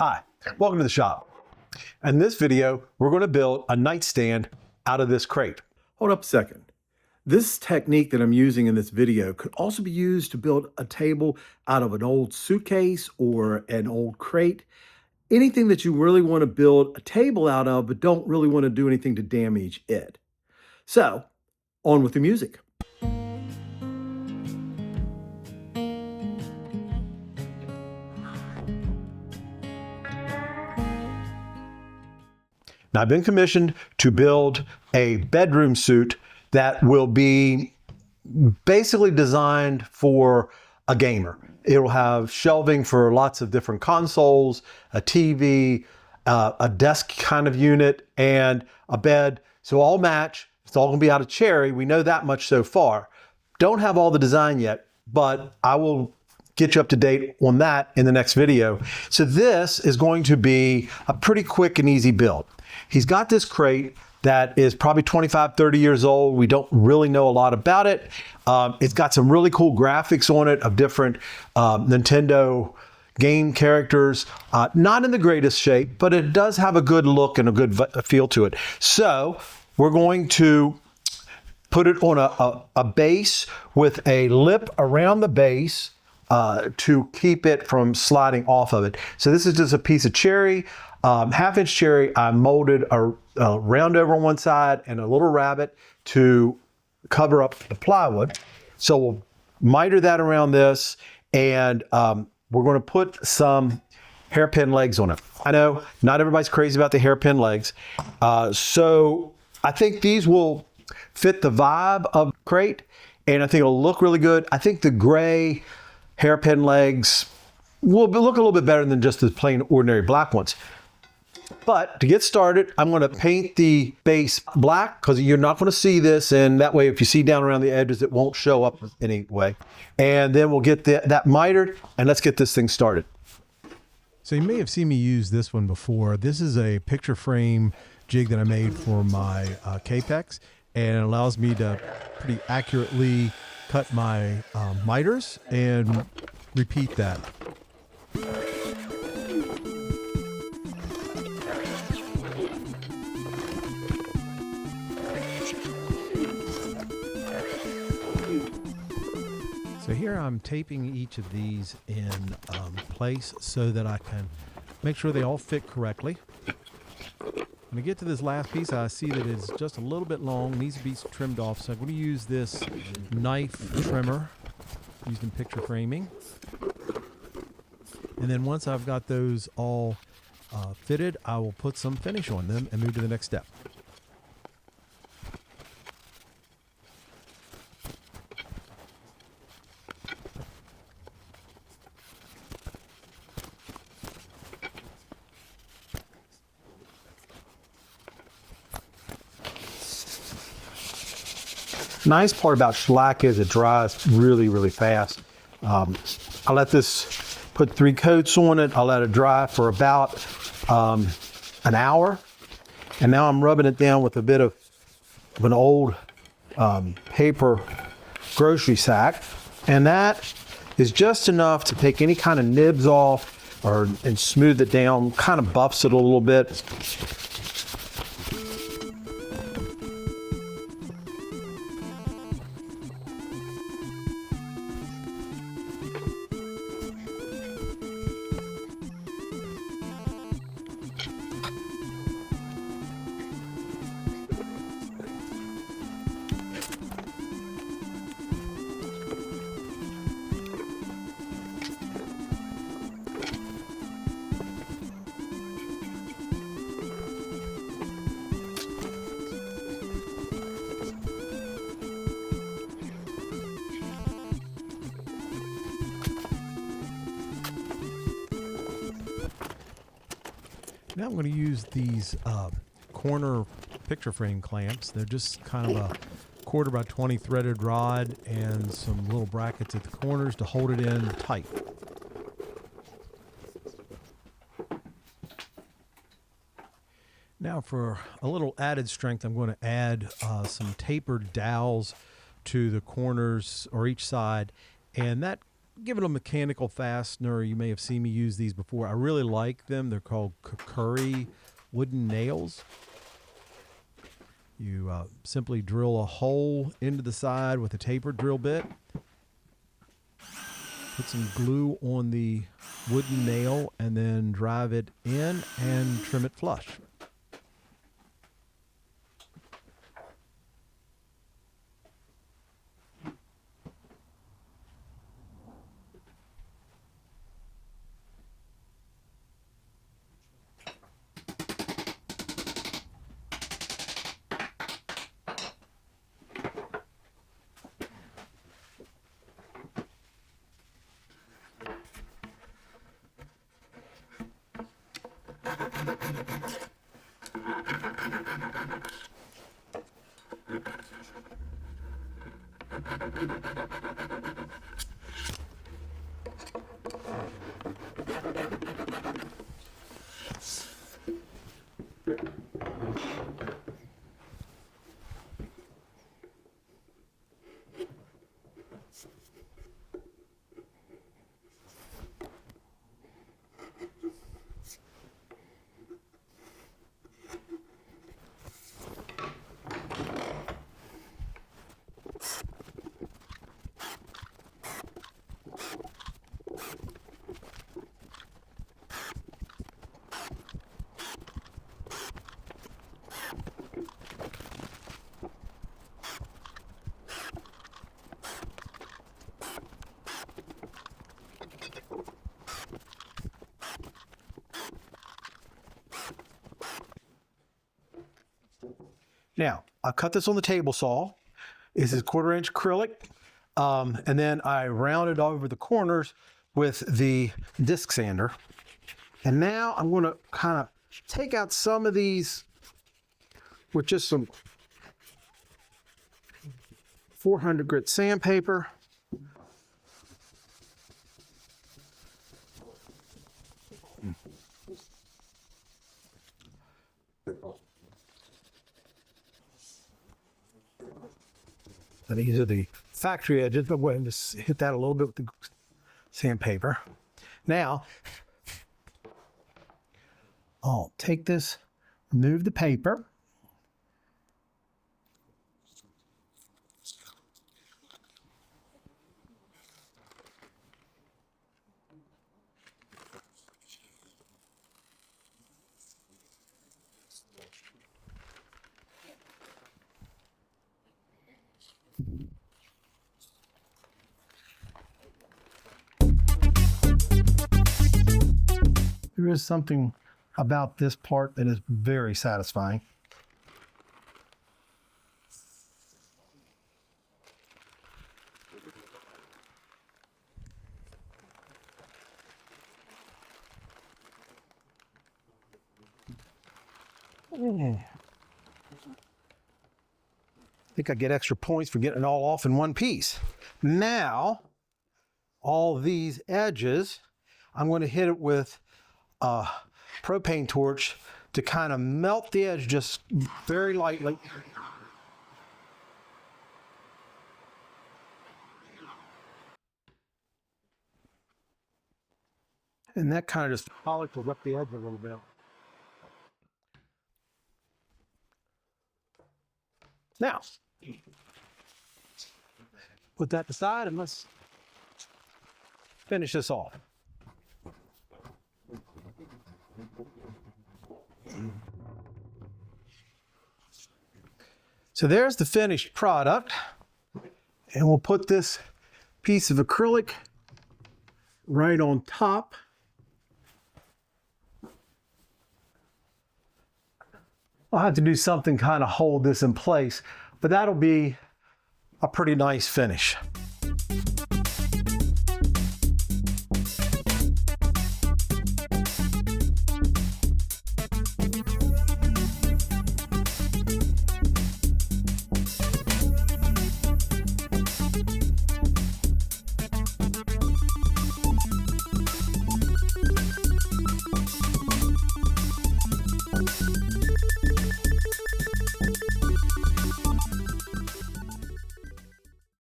Hi, welcome to the shop. In this video, we're going to build a nightstand out of this crate. Hold up a second. This technique that I'm using in this video could also be used to build a table out of an old suitcase or an old crate. Anything that you really want to build a table out of, but don't really want to do anything to damage it. So, on with the music. Now, I've been commissioned to build a bedroom suite that will be basically designed for a gamer. It will have shelving for lots of different consoles, a TV, a desk kind of unit, and a bed. So all match. It's all going to be out of cherry. We know that much so far. Don't have all the design yet, but I will get you up to date on that in the next video. So this is going to be a pretty quick and easy build. He's got this crate that is probably 25, 30 years old. We don't really know a lot about it. It's got some really cool graphics on it of different Nintendo game characters. Not in the greatest shape, but it does have a good look and a good feel to it. So we're going to put it on a base with a lip around the base to keep it from sliding off of it. So this is just a piece of cherry, half-inch cherry. I molded a round over on one side and a little rabbit to cover up the plywood. So we'll miter that around this, and we're going to put some hairpin legs on it. I know not everybody's crazy about the hairpin legs, so I think these will fit the vibe of the crate, and I think it'll look really good. I think the gray hairpin legs will look a little bit better than just the plain ordinary black ones. But to get started, I'm going to paint the base black because you're not going to see this, and that way if you see down around the edges, it won't show up anyway. And then we'll get that mitered, and let's get this thing started. So you may have seen me use this one before. This is a picture frame jig that I made for my Capex, and it allows me to pretty accurately cut my miters and repeat that. So here I'm taping each of these in place so that I can make sure they all fit correctly. When I get to this last piece, I see that it's just a little bit long, needs to be trimmed off. So I'm going to use this knife trimmer used in picture framing. And then once I've got those all fitted, I will put some finish on them and move to the next step. Nice part about shellac is it dries really, really fast. I let this put 3 coats on it. I'll let it dry for about an hour. And now I'm rubbing it down with a bit of an old paper grocery sack. And that is just enough to take any kind of nibs off and smooth it down, kind of buffs it a little bit. Now I'm going to use these corner picture frame clamps. They're just kind of a 1/4 by 20 threaded rod and some little brackets at the corners to hold it in tight. Now for a little added strength, I'm going to add some tapered dowels to the corners or each side, and that give it a mechanical fastener. You may have seen me use these before. I really like them. They're called Curry wooden nails. You simply drill a hole into the side with a tapered drill bit. Put some glue on the wooden nail and then drive it in and trim it flush. Now, I cut this on the table saw. This is 1/4 inch acrylic. And then I rounded over the corners with the disc sander. And now I'm going to kind of take out some of these with just some 400 grit sandpaper. And these are the factory edges, but we'll just hit that a little bit with the sandpaper. Now, I'll take this, remove the paper. There is something about this part that is very satisfying. I think I get extra points for getting it all off in one piece. Now, all these edges, I'm going to hit it with a propane torch to kind of melt the edge just very lightly. And that kind of just polishes up the edge a little bit. Now, put that aside and let's finish this off. So there's the finished product, and we'll put this piece of acrylic right on top. I'll have to do something kind of hold this in place, but that'll be a pretty nice finish.